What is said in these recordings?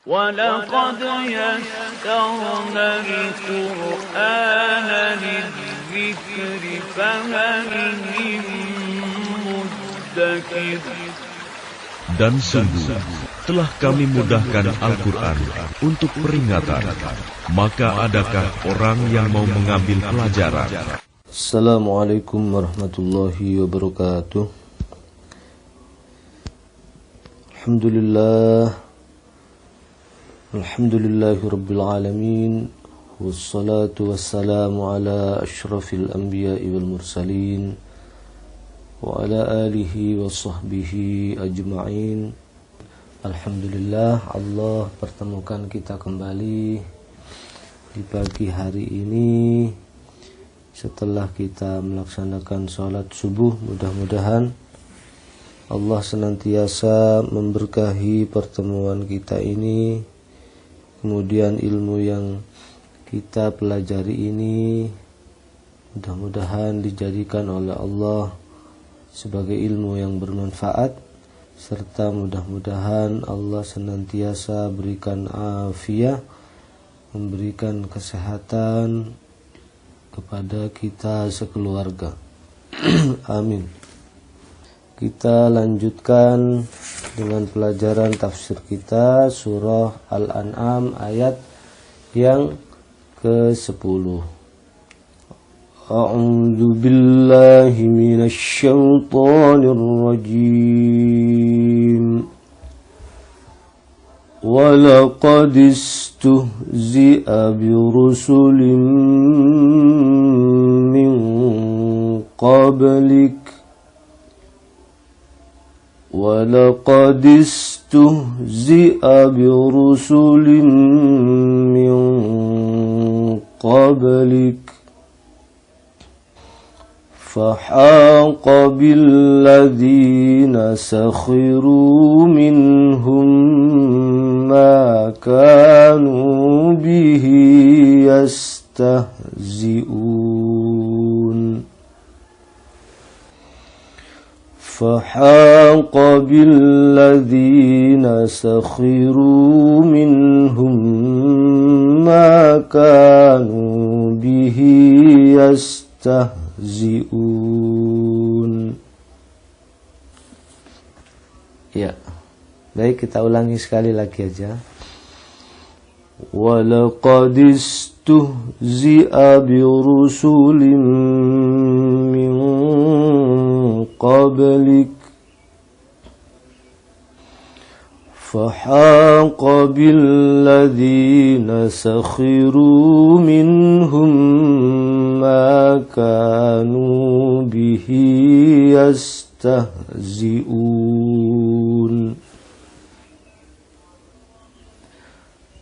وَلَقَدْ يَسَّرْنَا الْقُرْآنَ لِلذِّكْرِ فَهَلْ مِن مُّدَّكِرٍ. Dan sungguh telah kami mudahkan Al-Quran untuk peringatan, maka adakah orang yang mau mengambil pelajaran? Assalamualaikum warahmatullahi wabarakatuh. Alhamdulillahi rabbil alamin, wassalatu wassalamu ala ashrafil anbiya'i wal mursalin wa ala alihi wa sahbihi ajma'in. Alhamdulillah, Allah pertemukan kita kembali di pagi hari ini setelah kita melaksanakan sholat subuh. Mudah-mudahan Allah senantiasa memberkahi pertemuan kita ini, kemudian ilmu yang kita pelajari ini mudah-mudahan dijadikan oleh Allah sebagai ilmu yang bermanfaat, serta mudah-mudahan Allah senantiasa berikan afiat, memberikan kesehatan kepada kita sekeluarga. Amin. Kita lanjutkan dengan pelajaran tafsir kita surah Al-An'am ayat yang ke-10. A'udzu billahi minasy syaithanir rajim. وَلَقَدِ اسْتُهْزِئَ بِرُسُلٍ مِّن قَبْلِكَ وَلَقَدِ اسْتُهْزِئَ بِرُسُلٍ مِّن قَبْلِكَ فَحَاقَ بِالَّذِينَ سَخِرُوا مِنْهُمْ مَا كَانُوا بِهِ يَسْتَهْزِئُونَ فَحَاقَ بِالَّذِينَ سَخِرُوا مِنْهُمْ مَا كَانُوا بِهِ يَسْتَهْزِئُونَ. Ya, baik, kita ulangi sekali lagi aja. وَلَقَدِ اسْتُهْزِئَ بِرُسُلٍ مِّن قَبْلِكَ فَحَاقَ بِالَّذِينَ سَخِرُوا مِنْهُمْ مَا كَانُوا بِهِ يَسْتَهْزِئُونَ.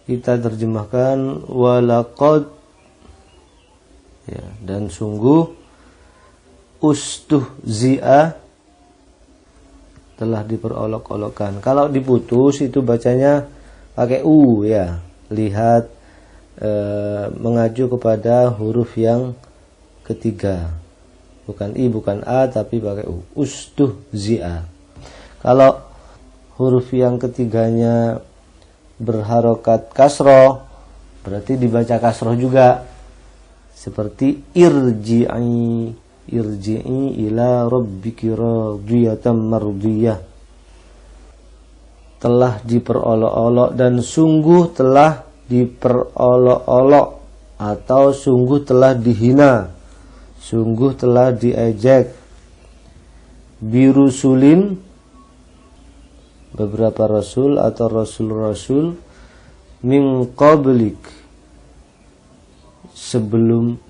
Kita terjemahkan walaqad, ya, dan sungguh ustuhzi'a telah diperolok-olokkan. Kalau diputus itu bacanya pakai u, ya. Lihat mengacu kepada huruf yang ketiga. Bukan i, bukan a, tapi pakai u. Ustuhzi'a. Kalau huruf yang ketiganya berharokat kasroh, berarti dibaca kasroh juga. Seperti irji'i ila rabbiki radiyatan mardiyah. Telah diperolok-olok dan sungguh telah diperolok-olok, atau sungguh telah dihina, sungguh telah diejek. Birusulin, beberapa rasul atau rasul-rasul, min qablik,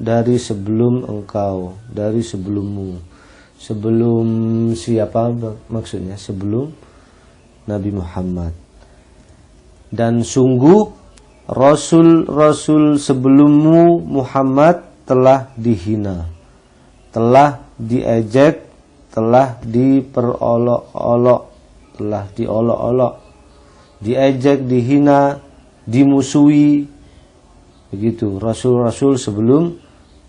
dari sebelum engkau, dari sebelummu. Sebelum siapa maksudnya? Sebelum Nabi Muhammad. Dan sungguh rasul-rasul sebelummu Muhammad telah dihina, telah diejek, telah diperolok-olok, telah diolok-olok, diejek, dihina, dimusuhi. Begitu rasul-rasul sebelum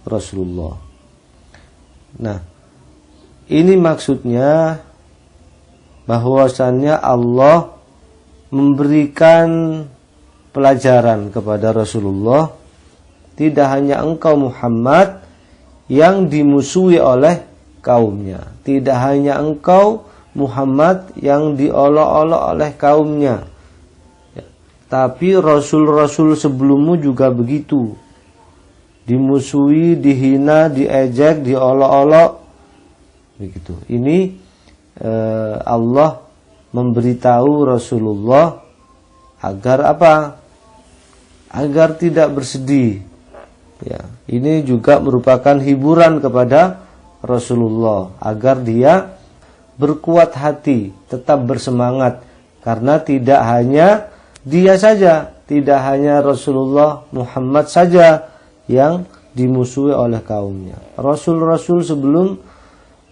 Rasulullah. Nah, ini maksudnya bahwasannya Allah memberikan pelajaran kepada Rasulullah, tidak hanya engkau Muhammad yang dimusuhi oleh kaumnya, tidak hanya engkau Muhammad yang diolok-olok oleh kaumnya, tapi rasul-rasul sebelummu juga begitu, dimusuhi, dihina, diejek, diolok-olok, begitu. Ini Allah memberitahu Rasulullah agar apa? Agar tidak bersedih. Ya, ini juga merupakan hiburan kepada Rasulullah agar dia berkuat hati, tetap bersemangat, karena tidak hanya dia saja, tidak hanya Rasulullah Muhammad saja yang dimusuhi oleh kaumnya. Rasul-rasul sebelum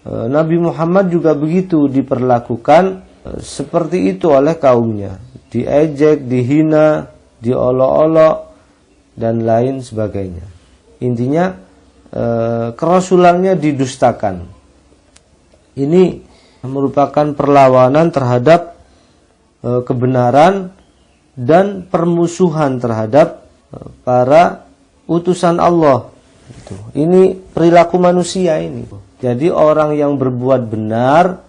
Nabi Muhammad juga begitu diperlakukan seperti itu oleh kaumnya, diejek, dihina, diolok-olok dan lain sebagainya. Intinya kerasulannya didustakan. Ini merupakan perlawanan terhadap kebenaran dan permusuhan terhadap para utusan Allah. Ini perilaku manusia ini. Jadi orang yang berbuat benar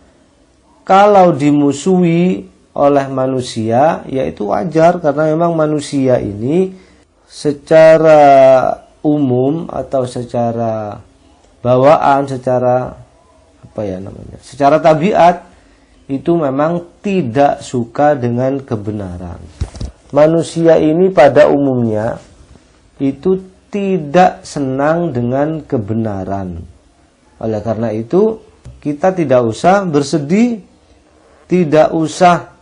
kalau dimusuhi oleh manusia, ya itu wajar, karena memang manusia ini secara umum atau secara bawaan, secara secara tabiat itu memang tidak suka dengan kebenaran. Manusia ini pada umumnya itu tidak senang dengan kebenaran. Oleh karena itu, kita tidak usah bersedih, tidak usah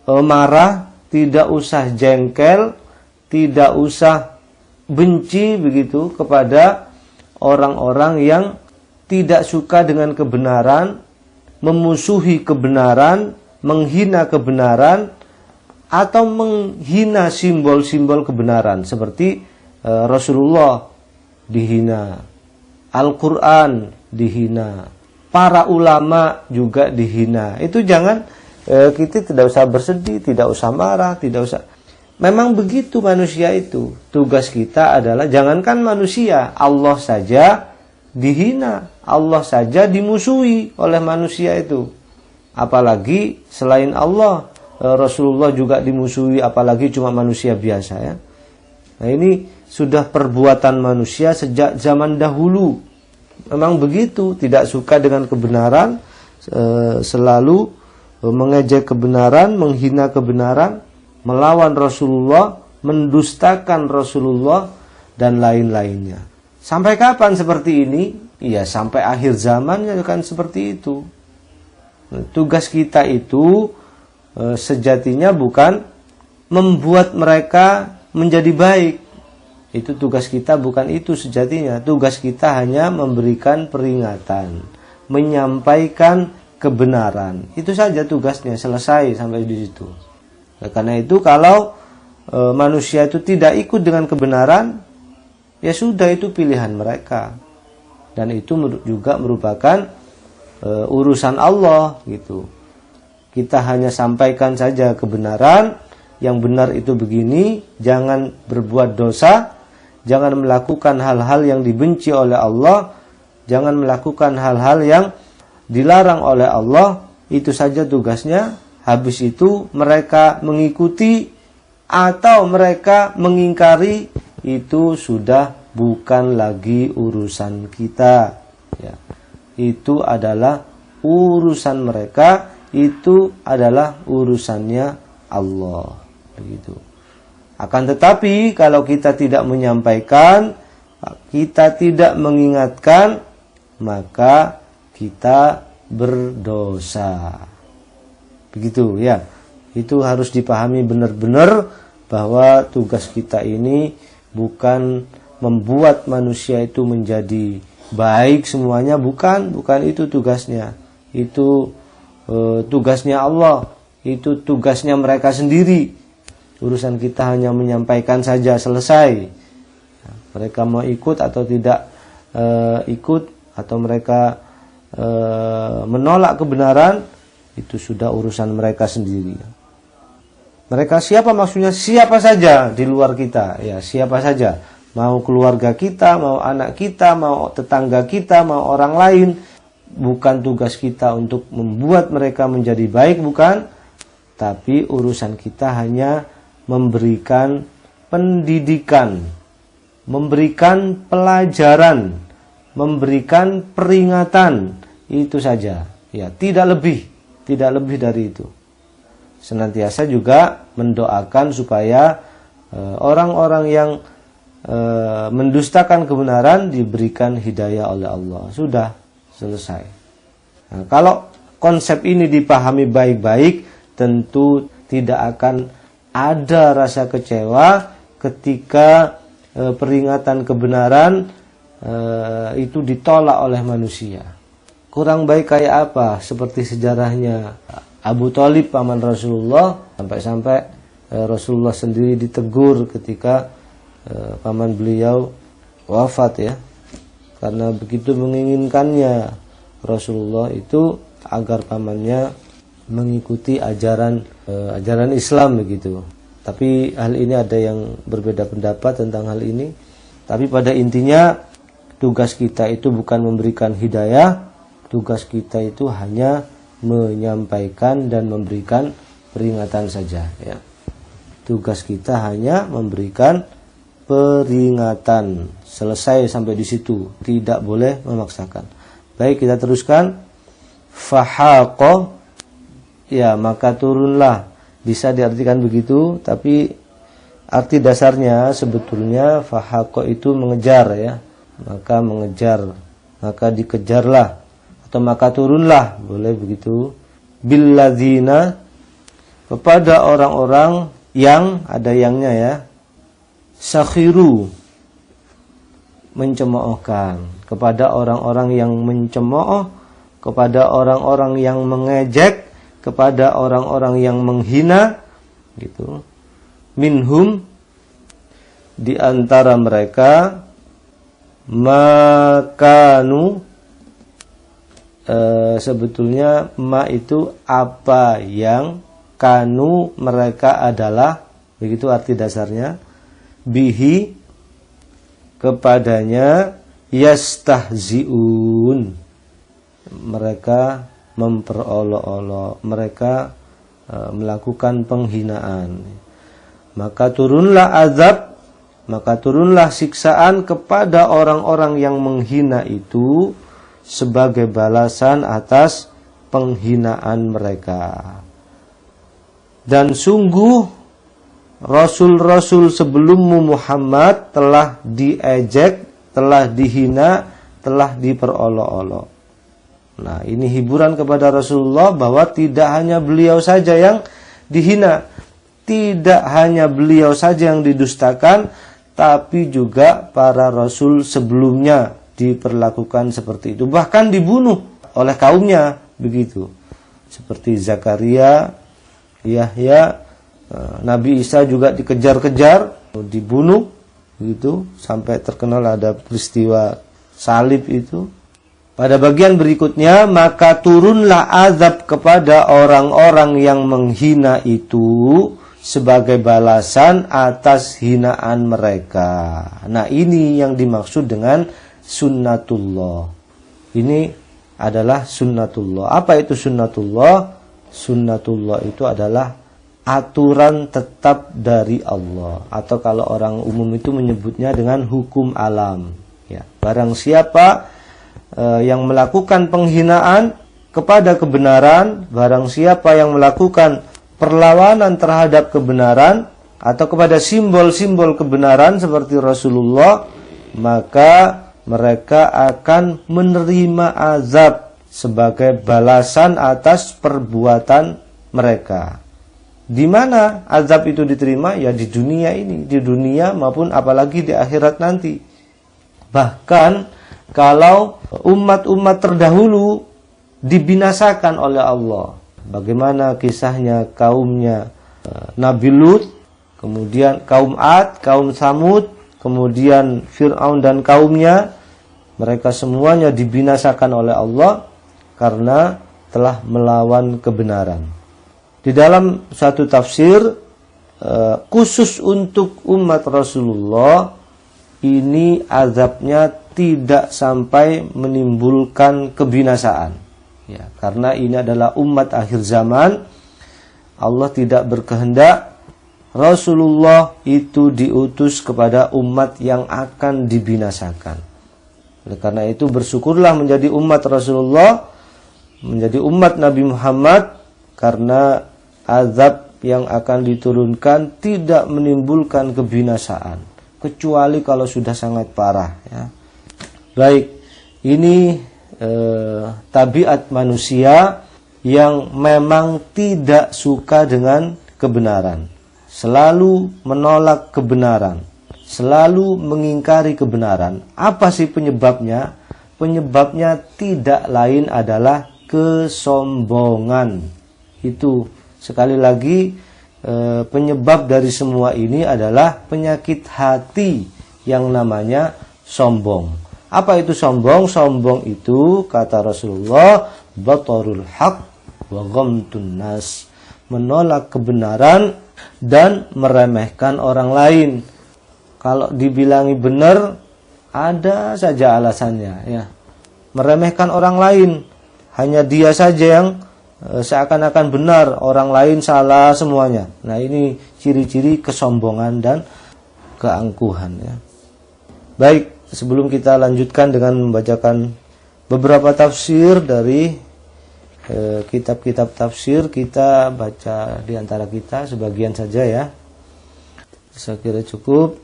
marah, tidak usah jengkel, tidak usah benci begitu kepada orang-orang yang tidak suka dengan kebenaran, memusuhi kebenaran, menghina kebenaran, atau menghina simbol-simbol kebenaran seperti Rasulullah dihina, Al-Quran dihina, para ulama juga dihina. Itu jangan, kita tidak usah bersedih, tidak usah marah, tidak usah. Memang begitu manusia itu. Tugas kita adalah, jangankan manusia, Allah saja dihina, Allah saja dimusuhi oleh manusia itu. Apalagi selain Allah, Rasulullah juga dimusuhi, apalagi cuma manusia biasa ya. Nah ini sudah perbuatan manusia sejak zaman dahulu. Memang begitu, tidak suka dengan kebenaran, selalu mengejek kebenaran, menghina kebenaran, melawan Rasulullah, mendustakan Rasulullah, dan lain-lainnya. Sampai kapan seperti ini? Iya, sampai akhir zamannya kan seperti itu. Tugas kita itu sejatinya bukan membuat mereka menjadi baik. Itu tugas kita, bukan itu sejatinya. Tugas kita hanya memberikan peringatan, menyampaikan kebenaran. Itu saja tugasnya, selesai sampai di situ. Nah, karena itu kalau manusia itu tidak ikut dengan kebenaran, ya sudah, itu pilihan mereka. Dan itu juga merupakan urusan Allah gitu. Kita hanya sampaikan saja kebenaran, yang benar itu begini, jangan berbuat dosa, jangan melakukan hal-hal yang dibenci oleh Allah, jangan melakukan hal-hal yang dilarang oleh Allah. Itu saja tugasnya. Habis itu mereka mengikuti atau mereka mengingkari, itu sudah bukan lagi urusan kita ya. Itu adalah urusan mereka, itu adalah urusannya Allah begitu. Akan tetapi kalau kita tidak menyampaikan, kita tidak mengingatkan, maka kita berdosa. Begitu ya. Itu harus dipahami benar-benar bahwa tugas kita ini bukan membuat manusia itu menjadi baik semuanya, bukan itu tugasnya. Itu tugasnya Allah, itu tugasnya mereka sendiri. Urusan kita hanya menyampaikan saja, selesai. Mereka mau ikut atau tidak ikut, atau mereka menolak kebenaran, itu sudah urusan mereka sendiri. Mereka siapa maksudnya? Siapa saja di luar kita, ya siapa saja. Mau keluarga kita, mau anak kita, mau tetangga kita, mau orang lain. Bukan tugas kita untuk membuat mereka menjadi baik, bukan. Tapi urusan kita hanya memberikan pendidikan, memberikan pelajaran, memberikan peringatan, itu saja. Ya, tidak lebih dari itu. Senantiasa juga mendoakan supaya orang-orang yang mendustakan kebenaran diberikan hidayah oleh Allah. Sudah selesai. Nah, kalau konsep ini dipahami baik-baik, tentu tidak akan ada rasa kecewa ketika peringatan kebenaran itu ditolak oleh manusia. Kurang baik kayak apa? Seperti sejarahnya Abu Thalib, paman Rasulullah, sampai-sampai Rasulullah sendiri ditegur ketika paman beliau wafat, ya, karena begitu menginginkannya Rasulullah itu agar pamannya mengikuti ajaran Islam begitu. Tapi hal ini ada yang berbeda pendapat tentang hal ini. Tapi pada intinya tugas kita itu bukan memberikan hidayah, tugas kita itu hanya menyampaikan dan memberikan peringatan saja, ya. Tugas kita hanya memberikan peringatan. Selesai sampai di situ, tidak boleh memaksakan. Baik, kita teruskan. Fahaqa, ya, maka turunlah. Bisa diartikan begitu, tapi arti dasarnya sebetulnya fahaqa itu mengejar, ya. Maka mengejar, maka dikejarlah, atau maka turunlah, boleh begitu. Billadzina, kepada orang-orang yang, ada yangnya, ya, sakhiru, mencemoohkan, kepada orang-orang yang mencemooh, kepada orang-orang yang mengejek, kepada orang-orang yang menghina, gitu. Minhum, di antara mereka, makanu, sebetulnya ma itu apa yang, kanu mereka adalah, begitu arti dasarnya. Bihi, kepadanya, yastahzi'un, mereka memperolok-olok, mereka melakukan penghinaan. Maka turunlah azab, maka turunlah siksaan kepada orang-orang yang menghina itu sebagai balasan atas penghinaan mereka. Dan sungguh Rasul-Rasul sebelummu Muhammad telah diejek, telah dihina, telah diperolok-olok. Nah, ini hiburan kepada Rasulullah bahwa tidak hanya beliau saja yang dihina, tidak hanya beliau saja yang didustakan, tapi juga para Rasul sebelumnya diperlakukan seperti itu. Bahkan dibunuh oleh kaumnya, begitu. Seperti Zakaria, Yahya, Nabi Isa juga dikejar-kejar, dibunuh, gitu, sampai terkenal ada peristiwa salib itu. Pada bagian berikutnya, maka turunlah azab kepada orang-orang yang menghina itu sebagai balasan atas hinaan mereka. Nah, ini yang dimaksud dengan sunnatullah. Ini adalah sunnatullah. Apa itu sunnatullah? Sunnatullah itu adalah aturan tetap dari Allah, atau kalau orang umum itu menyebutnya dengan hukum alam, ya. Barang siapa yang melakukan penghinaan kepada kebenaran, barang siapa yang melakukan perlawanan terhadap kebenaran atau kepada simbol-simbol kebenaran seperti Rasulullah, maka mereka akan menerima azab sebagai balasan atas perbuatan mereka. Di mana azab itu diterima? Ya di dunia ini, di dunia maupun apalagi di akhirat nanti. Bahkan kalau umat-umat terdahulu dibinasakan oleh Allah, bagaimana kisahnya kaumnya Nabi Lut, kemudian kaum Ad, kaum Samud, kemudian Fir'aun dan kaumnya, mereka semuanya dibinasakan oleh Allah karena telah melawan kebenaran. Di dalam satu tafsir khusus untuk umat Rasulullah ini azabnya tidak sampai menimbulkan kebinasaan. Ya, karena ini adalah umat akhir zaman. Allah tidak berkehendak Rasulullah itu diutus kepada umat yang akan dibinasakan. Oleh karena itu bersyukurlah menjadi umat Rasulullah, menjadi umat Nabi Muhammad, karena azab yang akan diturunkan tidak menimbulkan kebinasaan, kecuali kalau sudah sangat parah. Ya. Baik, ini tabiat manusia yang memang tidak suka dengan kebenaran, selalu menolak kebenaran, selalu mengingkari kebenaran. Apa sih penyebabnya? Penyebabnya tidak lain adalah kesombongan. Itu sekali lagi penyebab dari semua ini adalah penyakit hati yang namanya sombong. Apa itu sombong? Sombong itu kata Rasulullah, batarul haq wa ghamtun nas, menolak kebenaran dan meremehkan orang lain. Kalau dibilangi benar, ada saja alasannya, ya. Meremehkan orang lain, hanya dia saja yang seakan-akan benar, orang lain salah semuanya. Nah, ini ciri-ciri kesombongan dan keangkuhan, ya. Baik, sebelum kita lanjutkan dengan membacakan beberapa tafsir dari kitab-kitab tafsir, kita baca di antara kita sebagian saja, ya. Saya kira cukup.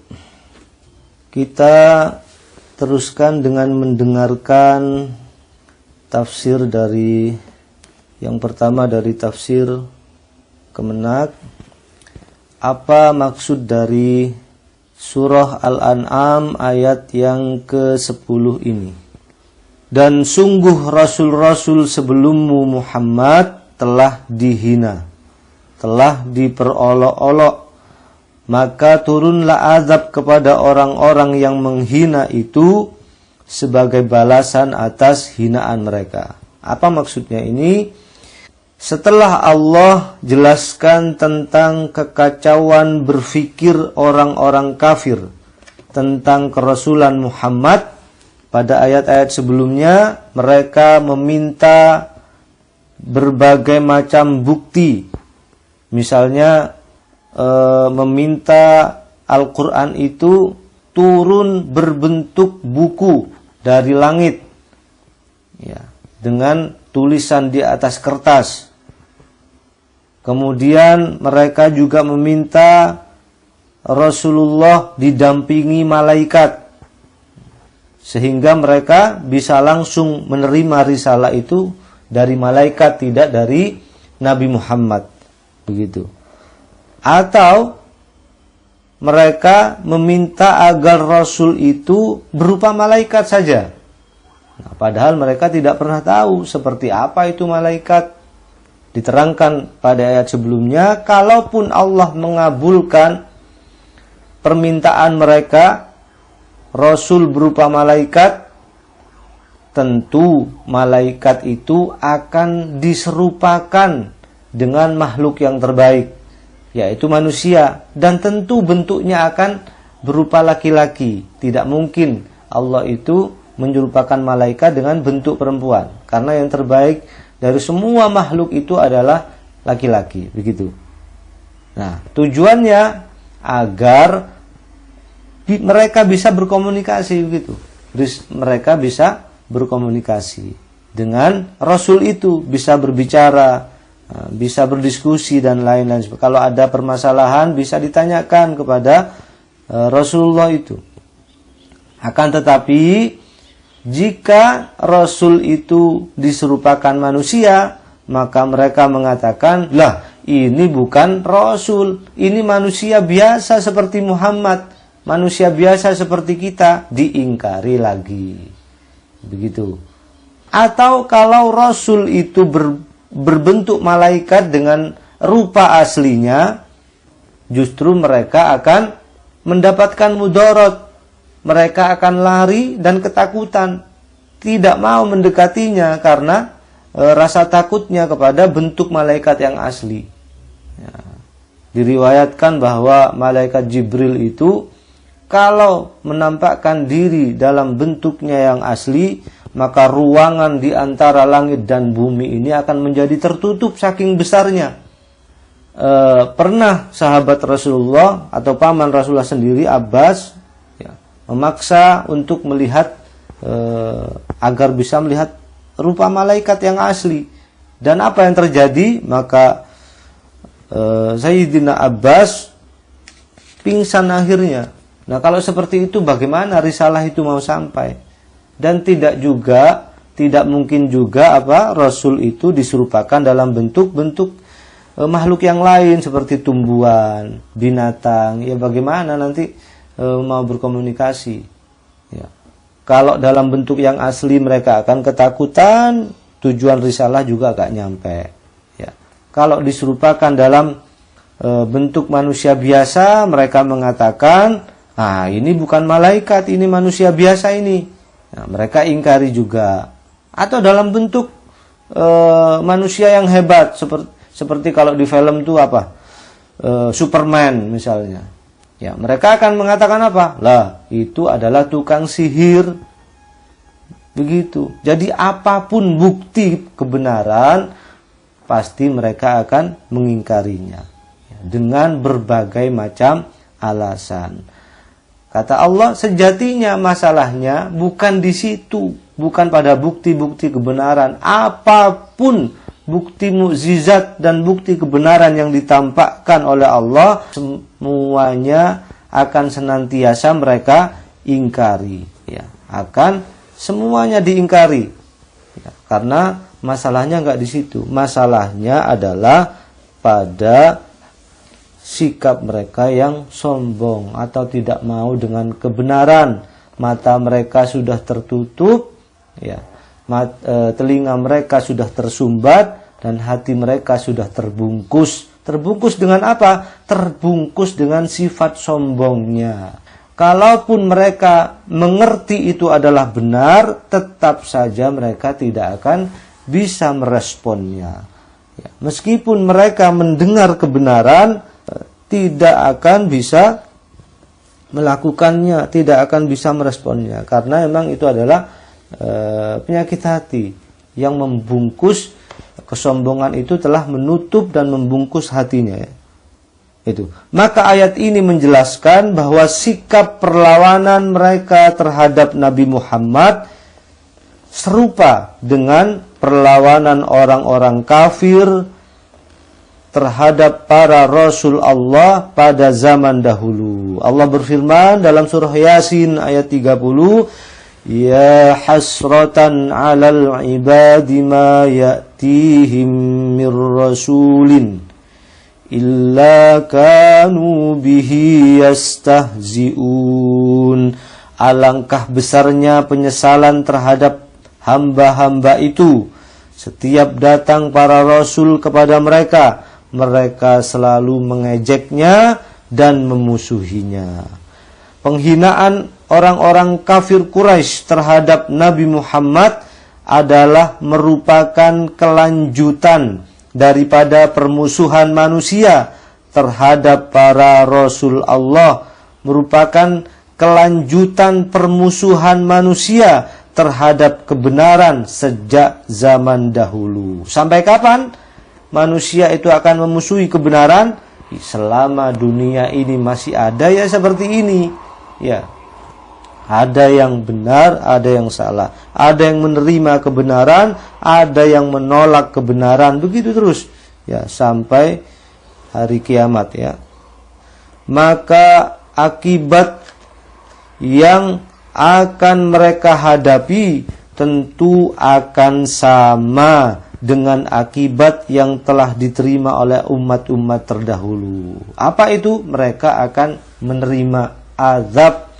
Kita teruskan dengan mendengarkan tafsir dari yang pertama dari tafsir Kemenak. Apa maksud dari surah Al-An'am ayat yang ke-10 ini? Dan sungguh rasul-rasul sebelummu Muhammad telah dihina, telah diperolok-olok, maka turunlah azab kepada orang-orang yang menghina itu sebagai balasan atas hinaan mereka. Apa maksudnya ini? Setelah Allah jelaskan tentang kekacauan berfikir orang-orang kafir tentang kerasulan Muhammad, pada ayat-ayat sebelumnya mereka meminta berbagai macam bukti. Misalnya meminta Al-Quran itu turun berbentuk buku dari langit, ya, dengan tulisan di atas kertas. Kemudian mereka juga meminta Rasulullah didampingi malaikat, sehingga mereka bisa langsung menerima risalah itu dari malaikat, tidak dari Nabi Muhammad. Begitu. Atau mereka meminta agar Rasul itu berupa malaikat saja. Nah, padahal mereka tidak pernah tahu seperti apa itu malaikat. Diterangkan pada ayat sebelumnya, kalaupun Allah mengabulkan permintaan mereka, Rasul berupa malaikat, tentu malaikat itu akan diserupakan dengan makhluk yang terbaik, yaitu manusia, dan tentu bentuknya akan berupa laki-laki. Tidak mungkin Allah itu menyerupakan malaikat dengan bentuk perempuan, karena yang terbaik dari semua makhluk itu adalah laki-laki, begitu. Nah, tujuannya agar mereka bisa berkomunikasi, begitu. Mereka bisa berkomunikasi dengan Rasul itu, bisa berbicara, bisa berdiskusi dan lain-lain. Kalau ada permasalahan bisa ditanyakan kepada Rasulullah itu. Akan tetapi jika Rasul itu diserupakan manusia, maka mereka mengatakan, lah ini bukan Rasul, ini manusia biasa seperti Muhammad, manusia biasa seperti kita. Diingkari lagi, begitu. Atau kalau Rasul itu berbentuk malaikat dengan rupa aslinya, justru mereka akan mendapatkan mudarat. Mereka akan lari dan ketakutan, tidak mau mendekatinya karena rasa takutnya kepada bentuk malaikat yang asli. Ya. Diriwayatkan bahwa malaikat Jibril itu kalau menampakkan diri dalam bentuknya yang asli, maka ruangan di antara langit dan bumi ini akan menjadi tertutup saking besarnya. Pernah sahabat Rasulullah atau paman Rasulullah sendiri, Abbas, ya, memaksa untuk melihat agar bisa melihat rupa malaikat yang asli. Dan apa yang terjadi? Maka Sayyidina Abbas pingsan akhirnya. Nah, kalau seperti itu bagaimana risalah itu mau sampai? Dan tidak mungkin juga Rasul itu diserupakan dalam bentuk-bentuk makhluk yang lain seperti tumbuhan, binatang. Ya bagaimana nanti mau berkomunikasi? Ya. Kalau dalam bentuk yang asli mereka akan ketakutan, tujuan risalah juga gak nyampe. Ya. Kalau diserupakan dalam bentuk manusia biasa, mereka mengatakan, ini bukan malaikat, ini manusia biasa ini. Nah, mereka ingkari juga. Atau dalam bentuk manusia yang hebat, seperti kalau di film itu Superman misalnya. Ya, mereka akan mengatakan apa? Lah, itu adalah tukang sihir. Begitu. Jadi apapun bukti kebenaran, pasti mereka akan mengingkarinya. Ya, dengan berbagai macam alasan. Kata Allah, sejatinya masalahnya bukan di situ, bukan pada bukti-bukti kebenaran. Apapun bukti mukjizat dan bukti kebenaran yang ditampakkan oleh Allah, semuanya akan senantiasa mereka ingkari. Ya, akan semuanya diingkari. Ya, karena masalahnya nggak di situ. Masalahnya adalah pada sikap mereka yang sombong atau tidak mau dengan kebenaran. Mata mereka sudah tertutup, ya. Telinga mereka sudah tersumbat dan hati mereka sudah terbungkus. Terbungkus dengan apa? Terbungkus dengan sifat sombongnya. Kalaupun mereka mengerti itu adalah benar, tetap saja mereka tidak akan bisa meresponnya. Ya. Meskipun mereka mendengar kebenaran, tidak akan bisa melakukannya, tidak akan bisa meresponnya, karena memang itu adalah penyakit hati yang membungkus. Kesombongan itu telah menutup dan membungkus hatinya, ya. Itu. Maka ayat ini menjelaskan bahwa sikap perlawanan mereka terhadap Nabi Muhammad serupa dengan perlawanan orang-orang kafir terhadap para Rasul Allah pada zaman dahulu. Allah berfirman dalam surah Yasin ayat 30, Ya hasratan 'alal ibadi ma ya'tihim mir rasulin illa kanu bihi yastahzi'un. Alangkah besarnya penyesalan terhadap hamba-hamba itu. Setiap datang para rasul kepada mereka, mereka selalu mengejeknya dan memusuhinya. Penghinaan orang-orang kafir Quraisy terhadap Nabi Muhammad adalah merupakan kelanjutan daripada permusuhan manusia terhadap para Rasul Allah, merupakan kelanjutan permusuhan manusia terhadap kebenaran sejak zaman dahulu. Sampai kapan manusia itu akan memusuhi kebenaran? Selama dunia ini masih ada ya seperti ini. Ya. Ada yang benar, ada yang salah. Ada yang menerima kebenaran, ada yang menolak kebenaran. Begitu terus. Ya, sampai hari kiamat, ya. Maka akibat yang akan mereka hadapi tentu akan sama dengan akibat yang telah diterima oleh umat-umat terdahulu. Apa itu? Mereka akan menerima azab.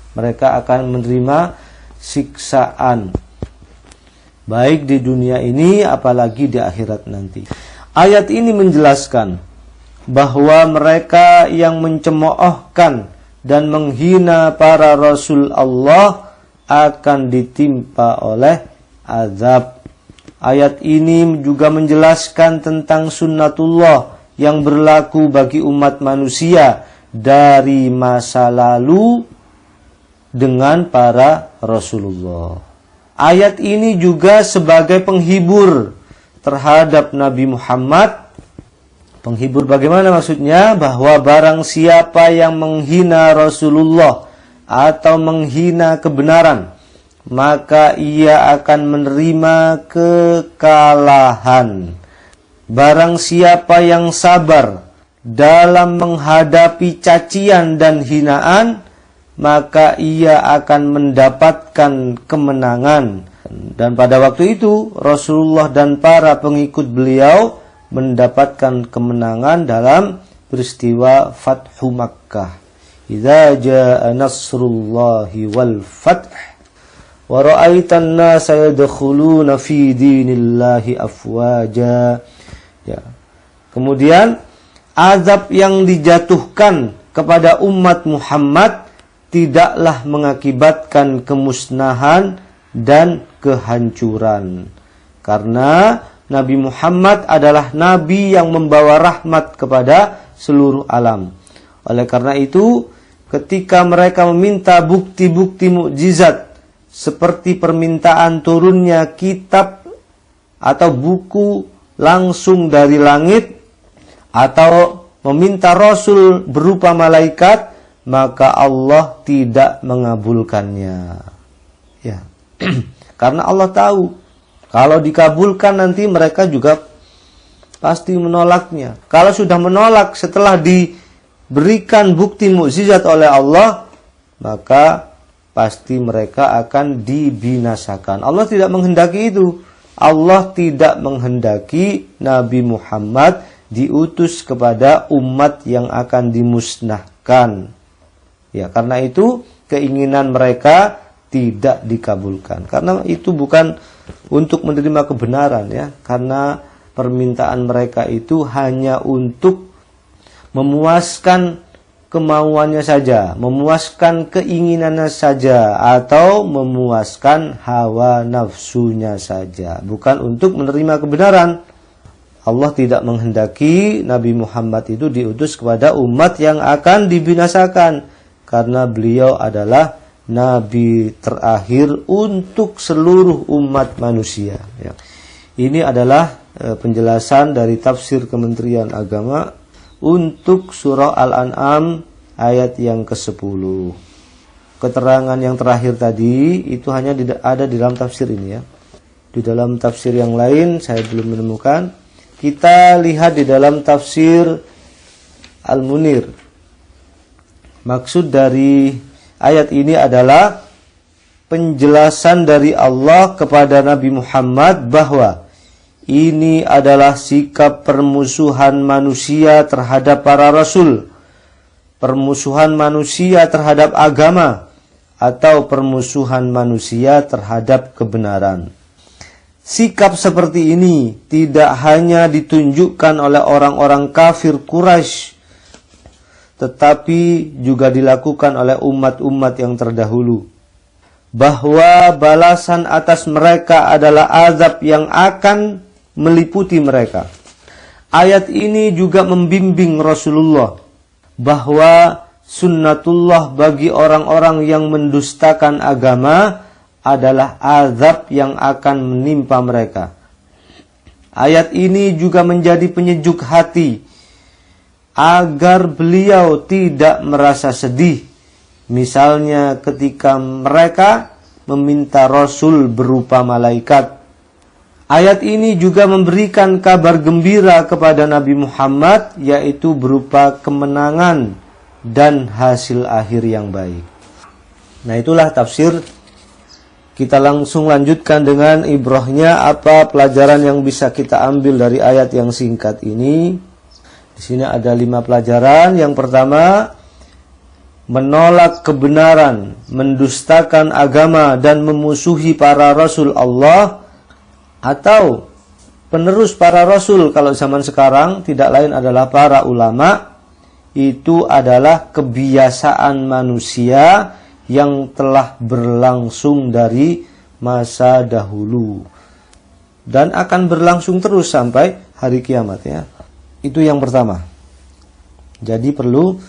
Mereka akan menerima siksaan, baik di dunia ini apalagi di akhirat nanti. Ayat ini menjelaskan bahwa mereka yang mencemoohkan dan menghina para Rasul Allah akan ditimpa oleh azab. Ayat ini juga menjelaskan tentang sunnatullah, yang berlaku bagi umat manusia dari masa lalu dengan para Rasulullah. Ayat ini juga sebagai penghibur terhadap Nabi Muhammad. Penghibur bagaimana maksudnya? Bahwa barang siapa yang menghina Rasulullah atau menghina kebenaran, maka ia akan menerima kekalahan. Barang siapa yang sabar dalam menghadapi cacian dan hinaan, maka ia akan mendapatkan kemenangan. Dan pada waktu itu Rasulullah dan para pengikut beliau mendapatkan kemenangan dalam peristiwa Fathu Makkah. Idza jaa nasrullahi wal fath wa ra'aitan nasa yadkhuluna fi dinillahi afwaja. Ya. Kemudian azab yang dijatuhkan kepada umat Muhammad tidaklah mengakibatkan kemusnahan dan kehancuran. Karena Nabi Muhammad adalah Nabi yang membawa rahmat kepada seluruh alam. Oleh karena itu, ketika mereka meminta bukti-bukti mukjizat seperti permintaan turunnya kitab atau buku langsung dari langit, atau meminta Rasul berupa malaikat, maka Allah tidak mengabulkannya. Ya. Karena Allah tahu kalau dikabulkan nanti mereka juga pasti menolaknya. Kalau sudah menolak setelah diberikan bukti mukjizat oleh Allah, maka pasti mereka akan dibinasakan. Allah tidak menghendaki itu. Allah tidak menghendaki Nabi Muhammad diutus kepada umat yang akan dimusnahkan. Ya, karena itu keinginan mereka tidak dikabulkan. Karena itu bukan untuk menerima kebenaran, ya. Karena permintaan mereka itu hanya untuk memuaskan kemauannya saja, memuaskan keinginannya saja, atau memuaskan hawa nafsunya saja, bukan untuk menerima kebenaran. Allah tidak menghendaki Nabi Muhammad itu diutus kepada umat yang akan dibinasakan, karena beliau adalah Nabi terakhir untuk seluruh umat manusia. Ya. Ini adalah penjelasan dari tafsir Kementerian Agama untuk surah Al-An'am ayat yang ke-10. Keterangan yang terakhir tadi itu hanya ada di dalam tafsir ini, ya. Di dalam tafsir yang lain saya belum menemukan. Kita lihat di dalam tafsir Al-Munir. Maksud dari ayat ini adalah penjelasan dari Allah kepada Nabi Muhammad bahwa ini adalah sikap permusuhan manusia terhadap para rasul, permusuhan manusia terhadap agama, atau permusuhan manusia terhadap kebenaran. Sikap seperti ini tidak hanya ditunjukkan oleh orang-orang kafir Quraisy, tetapi juga dilakukan oleh umat-umat yang terdahulu. Bahwa balasan atas mereka adalah azab yang akan meliputi mereka. Ayat ini juga membimbing Rasulullah bahwa sunnatullah bagi orang-orang yang mendustakan agama adalah azab yang akan menimpa mereka. Ayat ini juga menjadi penyejuk hati agar beliau tidak merasa sedih. Misalnya ketika mereka meminta Rasul berupa malaikat. Ayat ini juga memberikan kabar gembira kepada Nabi Muhammad, yaitu berupa kemenangan dan hasil akhir yang baik. Nah, itulah tafsir. Kita langsung lanjutkan dengan ibrahnya, apa pelajaran yang bisa kita ambil dari ayat yang singkat ini. Di sini ada 5 pelajaran. Yang pertama, menolak kebenaran, mendustakan agama, dan memusuhi para Rasul Allah atau penerus para Rasul kalau zaman sekarang tidak lain adalah para ulama. Itu adalah kebiasaan manusia yang telah berlangsung dari masa dahulu dan akan berlangsung terus sampai hari kiamat, ya. Itu yang pertama. Jadi perlu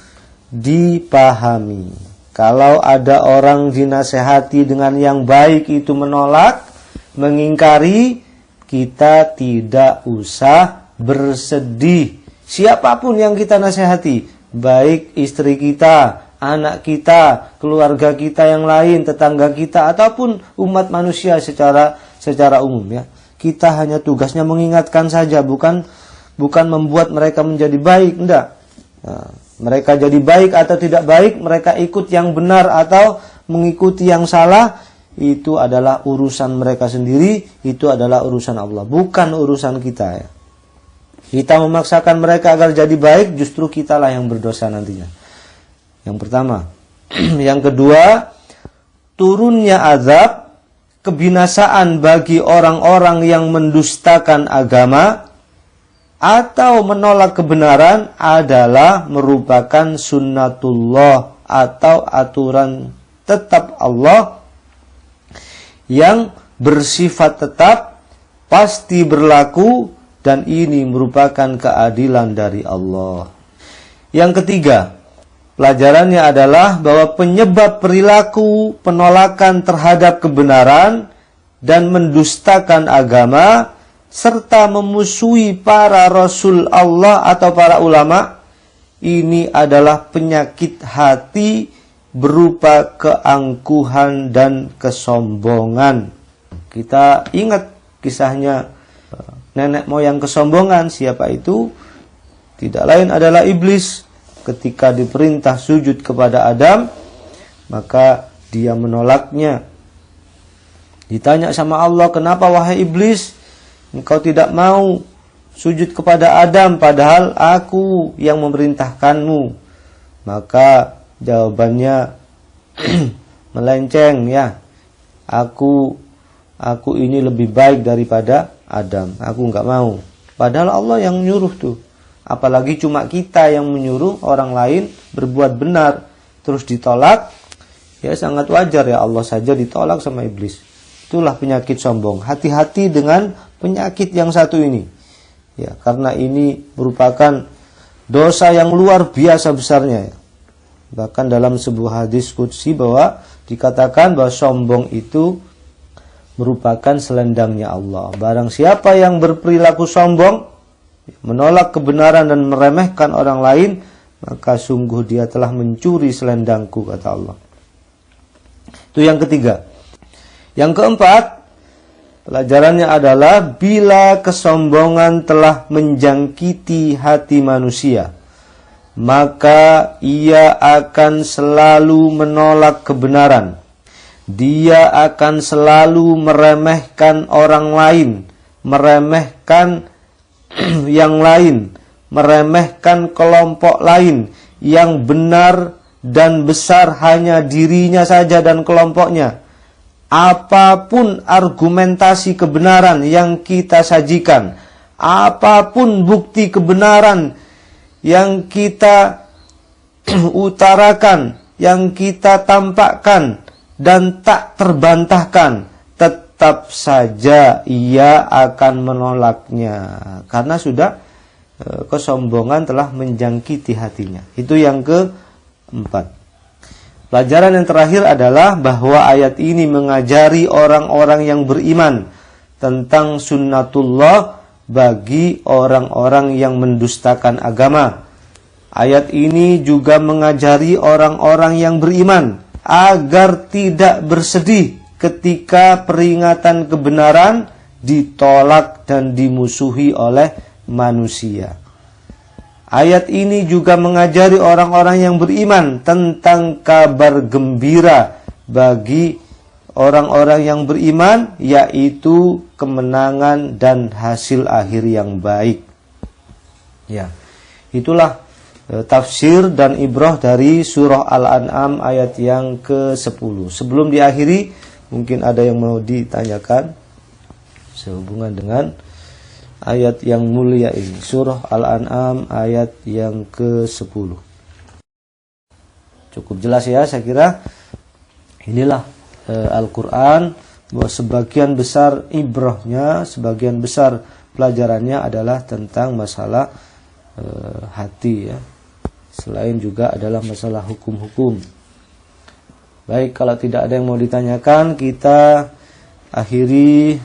dipahami. Kalau ada orang dinasehati dengan yang baik itu menolak, mengingkari, kita tidak usah bersedih. Siapapun yang kita nasihati, baik istri kita, anak kita, keluarga kita yang lain, tetangga kita, ataupun umat manusia secara umum, ya. Kita hanya tugasnya mengingatkan saja, bukan membuat mereka menjadi baik, enggak. Nah, mereka jadi baik atau tidak baik, mereka ikut yang benar atau mengikuti yang salah, itu adalah urusan mereka sendiri, itu adalah urusan Allah, bukan urusan kita, ya. Kita memaksakan mereka agar jadi baik, justru kitalah yang berdosa nantinya. Yang pertama. Yang kedua, turunnya azab, kebinasaan bagi orang-orang yang mendustakan agama atau menolak kebenaran adalah merupakan sunnatullah atau aturan tetap Allah yang bersifat tetap, pasti berlaku, dan ini merupakan keadilan dari Allah. Yang ketiga, pelajarannya adalah bahwa penyebab perilaku penolakan terhadap kebenaran dan mendustakan agama serta memusuhi para rasul Allah atau para ulama, ini adalah penyakit hati berupa keangkuhan dan kesombongan. Kita ingat kisahnya nenek moyang kesombongan. Siapa itu? Tidak lain adalah iblis. Ketika diperintah sujud kepada Adam, maka dia menolaknya. Ditanya sama Allah, kenapa wahai iblis engkau tidak mau sujud kepada Adam padahal aku yang memerintahkanmu? Maka jawabannya melenceng, ya. Aku ini lebih baik daripada Adam, aku enggak mau. Padahal Allah yang menyuruh tuh. Apalagi cuma kita yang menyuruh orang lain berbuat benar, terus ditolak, ya sangat wajar, ya. Allah saja ditolak sama iblis. Itulah penyakit sombong. Hati-hati dengan penyakit yang satu ini, ya, karena ini merupakan dosa yang luar biasa besarnya, ya. Bahkan dalam sebuah hadis qudsi bahwa dikatakan bahwa sombong itu merupakan selendangnya Allah. Barang siapa yang berperilaku sombong, menolak kebenaran dan meremehkan orang lain, maka sungguh dia telah mencuri selendangku, kata Allah. Itu yang ketiga. Yang keempat, pelajarannya adalah bila kesombongan telah menjangkiti hati manusia, maka ia akan selalu menolak kebenaran. Dia akan selalu meremehkan orang lain, meremehkan yang lain, meremehkan kelompok lain. Yang benar dan besar hanya dirinya saja dan kelompoknya. Apapun argumentasi kebenaran yang kita sajikan, apapun bukti kebenaran yang kita utarakan, yang kita tampakkan dan tak terbantahkan, tetap saja ia akan menolaknya, karena sudah kesombongan telah menjangkiti hatinya. Itu yang keempat. Pelajaran yang terakhir adalah bahwa ayat ini mengajari orang-orang yang beriman tentang sunnatullah bagi orang-orang yang mendustakan agama. Ayat ini juga mengajari orang-orang yang beriman agar tidak bersedih ketika peringatan kebenaran ditolak dan dimusuhi oleh manusia. Ayat ini juga mengajari orang-orang yang beriman tentang kabar gembira bagi orang-orang yang beriman, yaitu kemenangan dan hasil akhir yang baik. Ya, itulah tafsir dan ibrah dari surah Al-An'am ayat yang ke-10. Sebelum diakhiri, mungkin ada yang mau ditanyakan sehubungan dengan ayat yang mulia ini, surah Al-An'am ayat yang ke-10. Cukup jelas, ya, saya kira. Inilah Al-Quran, bahwa sebagian besar ibrahnya, sebagian besar pelajarannya adalah tentang masalah hati ya. Selain juga adalah masalah hukum-hukum. Baik, kalau tidak ada yang mau ditanyakan, kita akhiri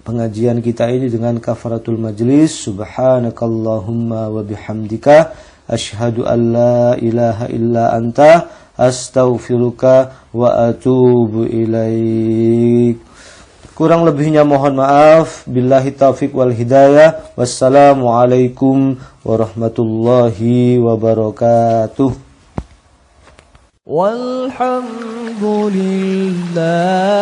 pengajian kita ini dengan kafaratul majlis. Subhanakallahumma wa bihamdika asyhadu an la ilaha illa anta astaghfiruka wa atubu ilaik. Kurang lebihnya mohon maaf. Billahi taufiq wal hidayah. Wassalamualaikum warahmatullahi wabarakatuh. Walhamdulillah.